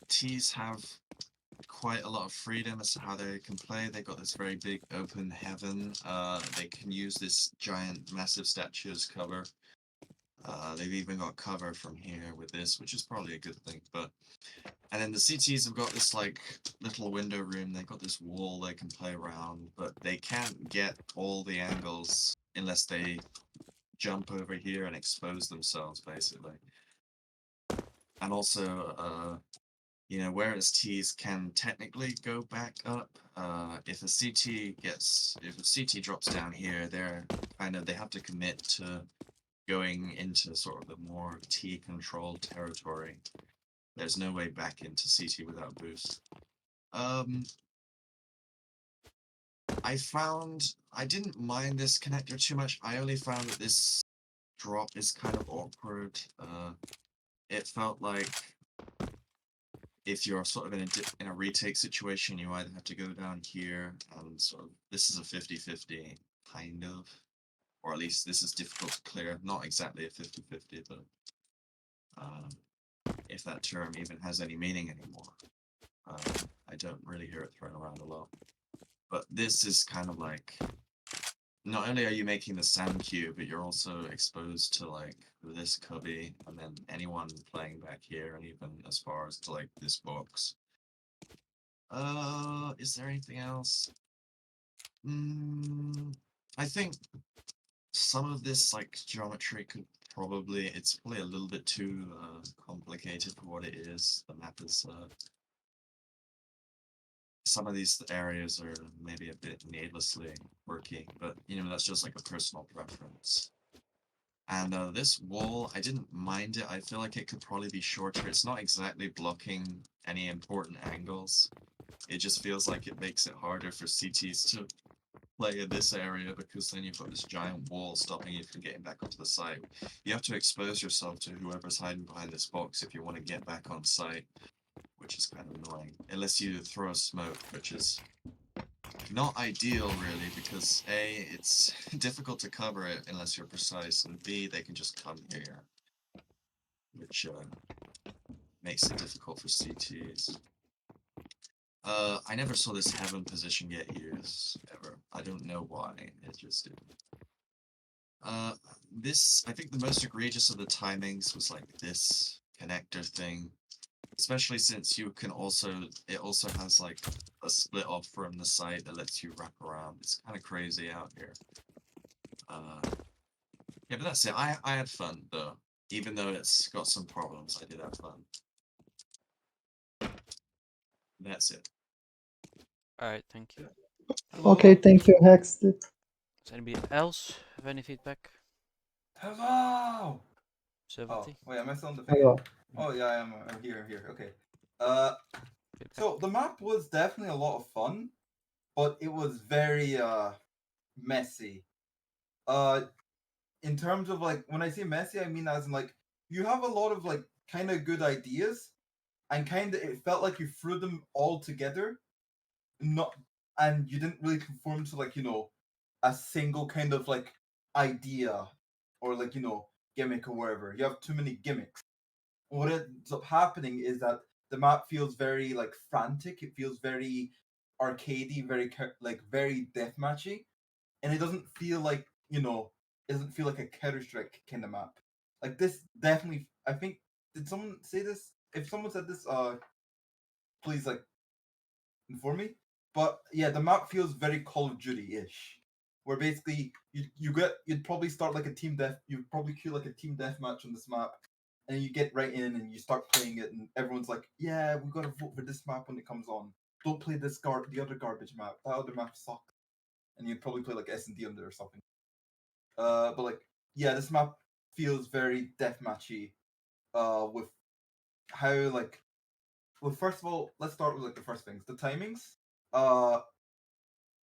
Ts have quite a lot of freedom as to how they can play. They've got this very big open heaven. They can use this giant, massive statue as cover. They've even got cover from here with this, which is probably a good thing. And then the CTs have got this like little window room. They've got this wall they can play around, but they can't get all the angles unless they jump over here and expose themselves, basically. And also, you know, whereas Ts can technically go back up, if a CT drops down here, they have to commit to going into sort of the more T controlled territory. There's no way back into CT without boost. I didn't mind this connector too much. I only found that this drop is kind of awkward. It felt like if you're sort of in a retake situation, you either have to go down here and sort of, this is a 50-50 kind of, or at least this is difficult to clear. Not exactly a 50-50, but if that term even has any meaning anymore. I don't really hear it thrown around a lot. But this is kind of like, not only are you making the sound cue, but you're also exposed to like this cubby, and then anyone playing back here, and even as far as to like this box. Is there anything else? I think some of this like geometry could it's probably a little bit too complicated for what it is. The map is some of these areas are maybe a bit needlessly quirky, but you know, that's just like a personal preference. And this wall, I didn't mind it. I feel like it could probably be shorter. It's not exactly blocking any important angles. It just feels like it makes it harder for CTs to play in this area because then you've got this giant wall stopping you from getting back onto the site. You have to expose yourself to whoever's hiding behind this box if you want to get back on site, which is kind of annoying. Unless you throw a smoke, which is not ideal really, because A, it's difficult to cover it unless you're precise, and B, they can just come here, which makes it difficult for CTs. I never saw this heaven position get used, ever. I don't know why, it just didn't. I think the most egregious of the timings was like this connector thing. Especially since it also has like a split off from the site that lets you wrap around. It's kind of crazy out here. Yeah, but that's it. I had fun though. Even though it's got some problems, I did have fun. That's it. Alright, thank you. Okay, thank you, Hex. Does anybody else have any feedback? Hello! 70. wait, am I still on the Hello. thing? Oh yeah, I'm here. I'm here. Okay. Feedback. So the map was definitely a lot of fun, but it was very messy. In terms of like when I say messy, I mean as in like you have a lot of like kind of good ideas, and kind of it felt like you threw them all together, not and you didn't really conform to like a single kind of like idea or like gimmick or whatever. You have too many gimmicks. What ends up happening is that the map feels very like frantic. It feels very arcadey, like very deathmatchy, and it doesn't feel like it doesn't feel like a Counter Strike kind of map. Like this definitely, I think. Did someone say this? If someone said this, please like inform me. But yeah, the map feels very Call of Duty ish, where basically you'd probably start like a team death. You'd probably queue like a team death match on this map, and you get right in and you start playing it, and everyone's like, "Yeah, we gotta vote for this map when it comes on. Don't play the other garbage map. That other map sucks." And you'd probably play like S&D under or something. But like, yeah, this map feels very deathmatchy. With how like, well, first of all, let's start with like the first things. The timings. Uh,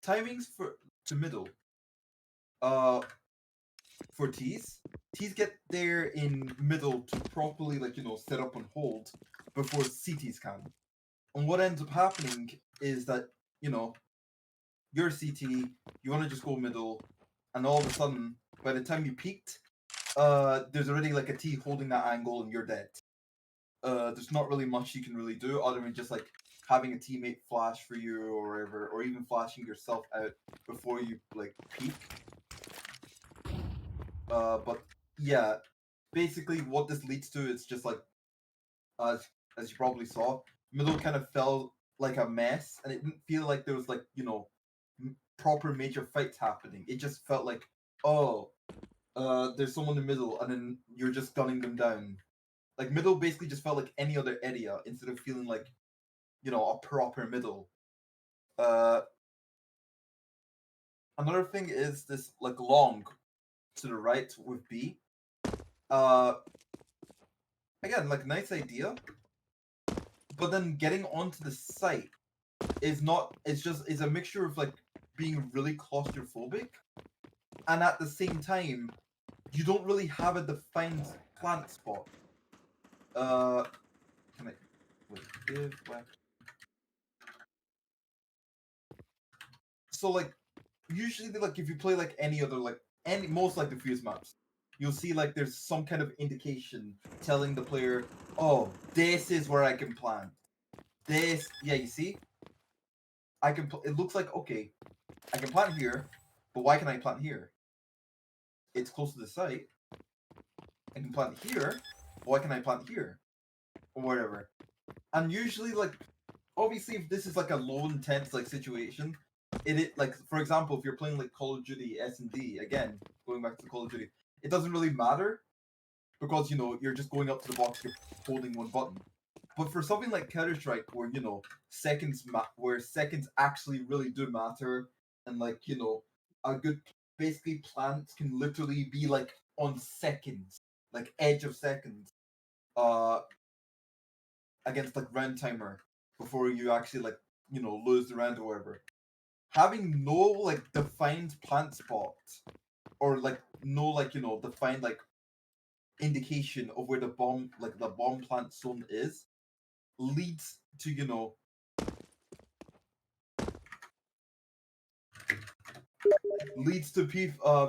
timings for to middle. Uh, for T's. T's get there in middle to properly like set up and hold before CTs can. And what ends up happening is that you're CT, you want to just go middle, and all of a sudden, by the time you peaked, there's already like a T holding that angle and you're dead. There's not really much you can really do other than just like having a teammate flash for you or whatever, or even flashing yourself out before you like peak. But yeah, basically what this leads to is just like as you probably saw, middle kind of felt like a mess, and it didn't feel like there was like proper major fights happening. It just felt like, oh, there's someone in the middle, and then you're just gunning them down. Like middle basically just felt like any other area instead of feeling like a proper middle. Another thing is this like long to the right with B. Again, like nice idea, but then getting onto the site is not. It's a mixture of like being really claustrophobic, and at the same time, you don't really have a defined plant spot. Can I wait? Give back. So like usually like if you play like any other like any most like diffuse maps, you'll see like there's some kind of indication telling the player, oh, this is where I can plant. This, yeah, you see, I can. It looks like okay, I can plant here, but why can I plant here? It's close to the site. I can plant here. Why can I plant here? Or whatever. And usually, like, obviously, if this is like a low intense like situation, it like for example, if you're playing like Call of Duty S&D again, going back to Call of Duty, it doesn't really matter because you're just going up to the box, you're holding one button. But for something like Counter Strike, where where seconds actually really do matter, and like a good basically plant can literally be like on seconds, like edge of seconds, uh, against like round timer before you actually like lose the round or whatever. Having no like defined plant spot or like no like defined like indication of where the bomb plant zone is leads to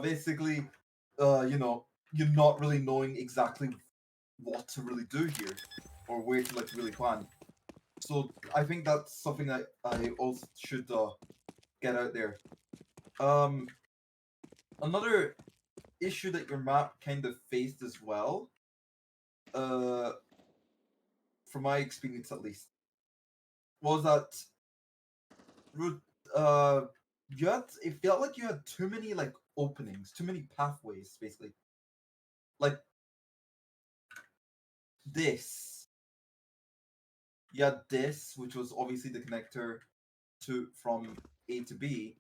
basically you're not really knowing exactly what to really do here or where to like really plan. So I think that's something that I also should get out there. Another issue that your map kind of faced as well, uh from my experience at least, was that uh it felt like you had too many like openings, too many pathways, basically. Like this. You had this, which was obviously the connector from A to B,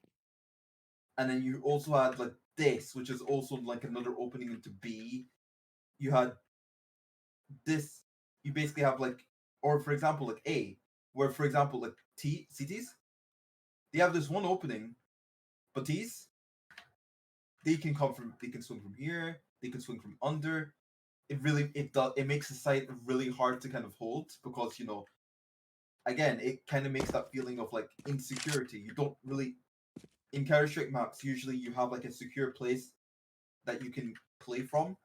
and then you also had like this, which is also like another opening into B. You had this, you basically have like, or for example like A, where for example like CTs, they have this one opening, but T's, they can swing from here, they can swing from under. It makes the site really hard to kind of hold because again, it kind of makes that feeling of like insecurity. You don't really, in Counter-Strike maps, usually you have like a secure place that you can play from.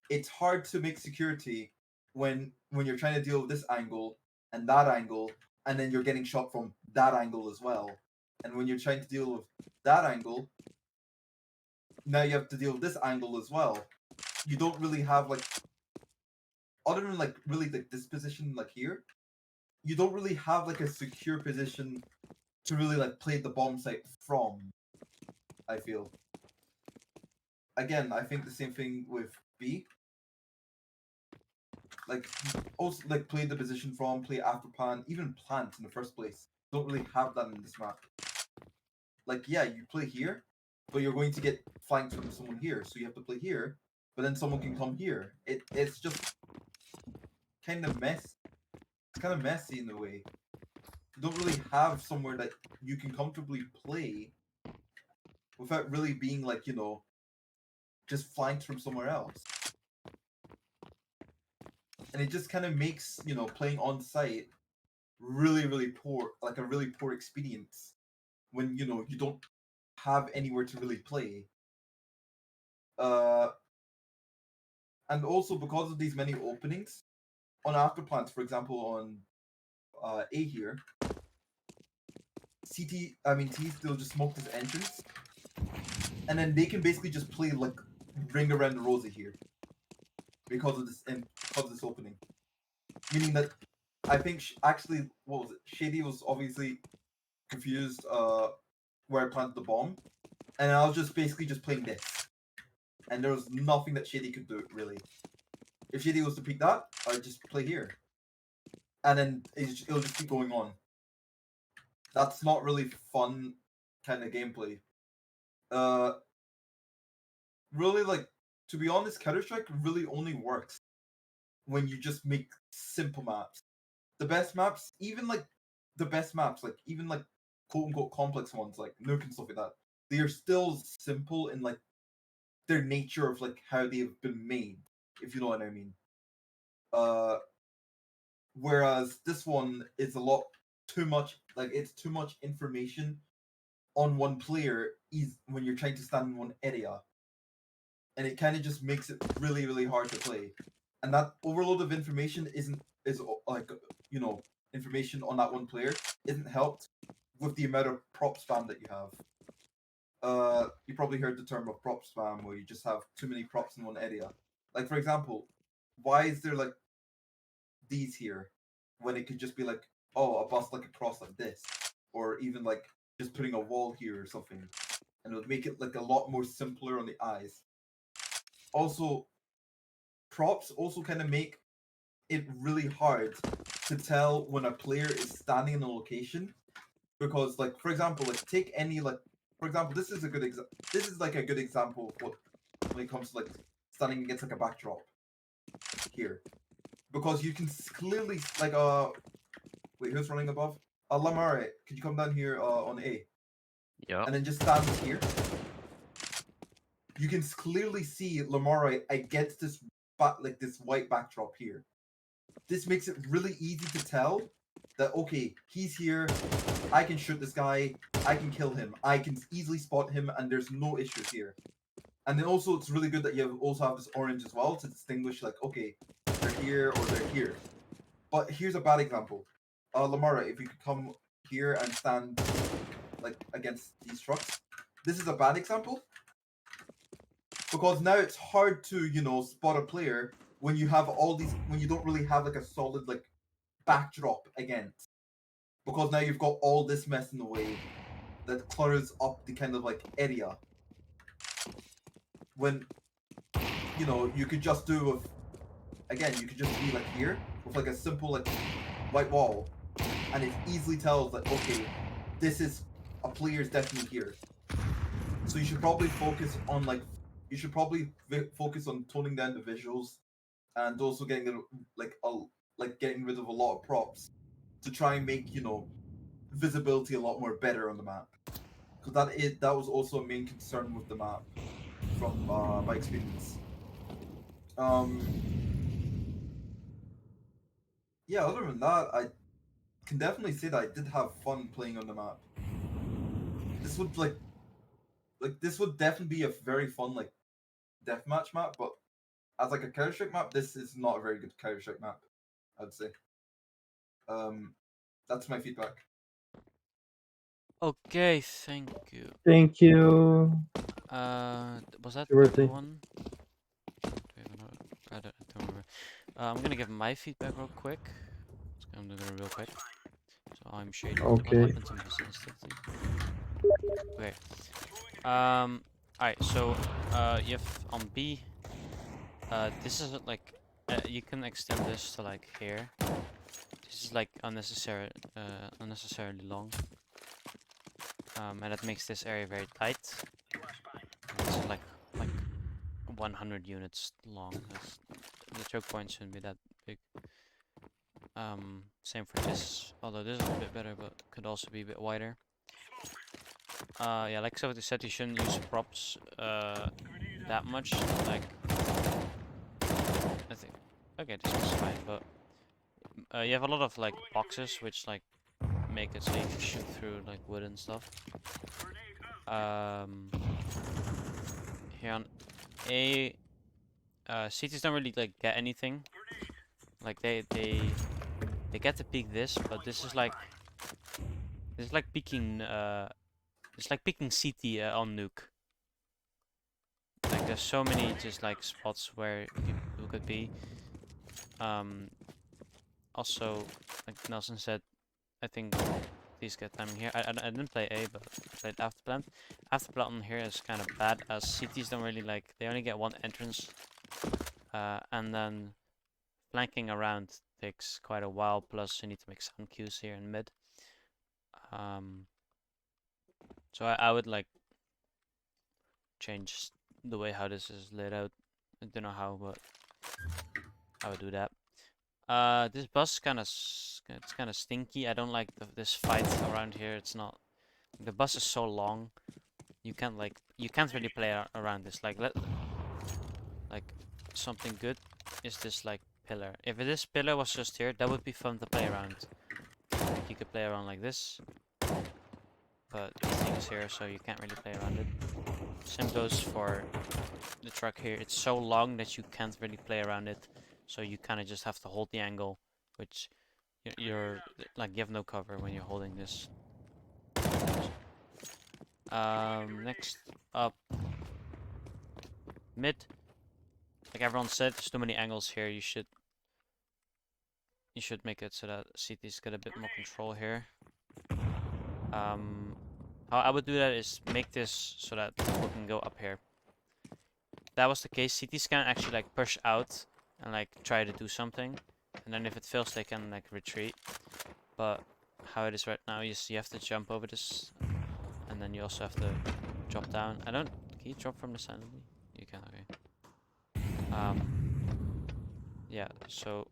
It's hard to make security when you're trying to deal with this angle and that angle, and then you're getting shot from that angle as well. And when you're trying to deal with that angle, now you have to deal with this angle as well. You don't really have like, other than like really like this position like here, you don't really have like a secure position to really like play the bomb site from, I feel. Again, I think the same thing with B. Like, also like play the position from, play after plant, even plant in the first place. Don't really have that in this map. Like, yeah, you play here, but you're going to get flanked from someone here, so you have to play here, but then someone can come here. It's just kind of it's kind of messy in a way. You don't really have somewhere that you can comfortably play without really being like, just flanked from somewhere else. And it just kind of makes, playing on site really, really poor, like a really poor experience when, you don't have anywhere to really play. And also because of these many openings, on afterplants, for example, on A here, T still just smoke this entrance, and then they can basically just play like ring around the rosy here because of this opening. Meaning that I think actually, what was it? Shady was obviously confused where I planted the bomb, and I was just basically just playing this, and there was nothing that Shady could do really. If Shady was to pick that, I'd just play here, and then it'll just keep going on. That's not really fun kind of gameplay. Really, like, to be honest, Counter-Strike really only works when you just make simple maps. The best maps, even like the best maps, like even like quote unquote complex ones, like Nuke and stuff like that, they are still simple in like their nature of like how they've been made, if you know what I mean. Whereas this one is a lot too much, like it's too much information on one player is when you're trying to stand in one area. And it kind of just makes it really, really hard to play. And that overload of information is like, information on that one player isn't helped with the amount of prop spam that you have. You probably heard the term of prop spam, where you just have too many props in one area. Like, for example, why is there like these here when it could just be like, oh, a bus like across like this, or even like just putting a wall here or something, and it would make it like a lot more simpler on the eyes. Also, props also kind of make it really hard to tell when a player is standing in a location, because like, for example, like take any like, for example, this is a good example of what, when it comes to like standing against like a backdrop here, because you can clearly like wait, who's running above? Lamare, could you come down here on A? Yeah. And then just stand here. You can clearly see Lamare against this this white backdrop here. This makes it really easy to tell that, okay, he's here, I can shoot this guy, I can kill him, I can easily spot him, and there's no issues here. And then also it's really good that you also have this orange as well to distinguish, like, okay, they're here or they're here. But here's a bad example. Lamara, if you could come here and stand like against these trucks. This is a bad example, because now it's hard to, spot a player when you have all these, when you don't really have like a solid like backdrop against, because now you've got all this mess in the way that clutters up the kind of like area, when you could just do with, again, you could just be like here with like a simple like white wall, and it easily tells that, okay, this is a player's definitely here. So you should probably focus on focus on toning down the visuals and also getting getting rid of a lot of props to try and make visibility a lot more better on the map. Because that was also a main concern with the map from my experience. Yeah, other than that, I can definitely say that I did have fun playing on the map. This would this would definitely be a very fun deathmatch map, but as a Counter-Strike map, this is not a very good Counter-Strike map, I'd say. That's my feedback. Okay, thank you. Thank you. Was that Your birthday. everyone? Do we have another? I don't remember. I'm gonna give my feedback real quick. I'm gonna do it real quick. So I'm shading. Okay. What happened to my sensitivity? Okay. Alright, so you have on B. This is like you can extend this to like here. This is like unnecessarily long. And that makes this area very tight. This is like 100 units long. The choke point shouldn't be that big. Same for this, although this is a bit better, but could also be a bit wider. Yeah, like somebody said, you shouldn't use props that much. Like, I think, okay, this is fine, but you have a lot of like boxes which like make it so you can shoot through like wood and stuff. Here on A, CTs don't really like get anything. Like they get to peek this, but this is like peeking it's like peeking CT on nuke. Like there's so many just like spots where you could be. Also, like Nelson said, I think these get timing here. I didn't play A, but I played after plant. After plant on here is kind of bad, as CTs don't really like, they only get one entrance. And then flanking around takes quite a while, plus you need to make sound cues here in mid. So I would like change the way how this is laid out. I don't know how, but I would do that. This bus is kind of stinky. I don't like this fight around here. It's not. The bus is so long. You can't really play around this. Like something good is this like pillar. If this pillar was just here, that would be fun to play around. Like you could play around like this. But this thing is here, so you can't really play around it. Same goes for the truck here. It's so long that you can't really play around it. So you kind of just have to hold the angle, which you're like you have no cover when you're holding this. Next up, mid. Like everyone said, there's too many angles here. You should make it so that CTs get a bit more control here. How I would do that is make this so that people can go up here. If that was the case, CTs can actually like push out and like try to do something, and then if it fails they can like retreat. But how it is right now is you have to jump over this, and then you also have to drop down. Can you drop from the side of me? You can, okay. Yeah, so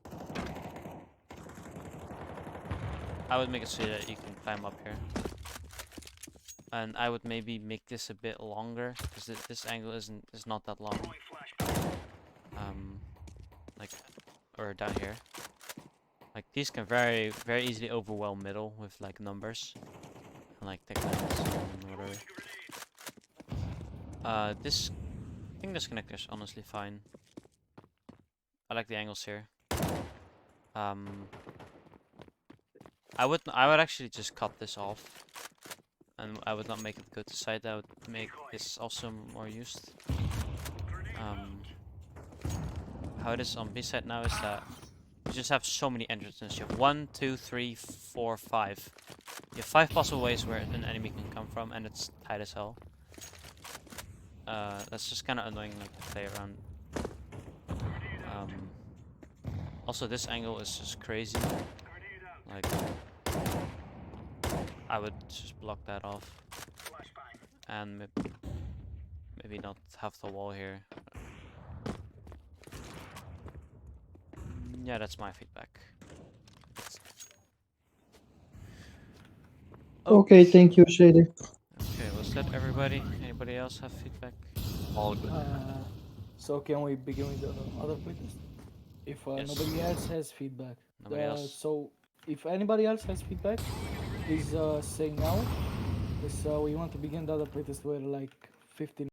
I would make it so that you can climb up here. And I would maybe make this a bit longer, because this angle is not that long. Or down here. Like these can very easily overwhelm middle with like numbers and like techniques and whatever. I think this connector is honestly fine. I like the angles here. I would actually just cut this off. And I would not make it go to side, I would make this also more used. How it is on B side now is that you just have so many entrances. You have 1, 2, 3, 4, 5. You have 5 possible ways where an enemy can come from, and it's tight as hell. That's just kind of annoying, like to play around. Also, this angle is just crazy. Like, I would just block that off, and maybe not have the wall here. Yeah, that's my feedback. Okay, thank you, Shady. Okay, was that everybody? Anybody else have feedback? All good. So can we begin with the other playtest? If Yes. nobody else has feedback. Nobody else? So if anybody else has feedback, please say now. Because we want to begin the other playtest. We're like 15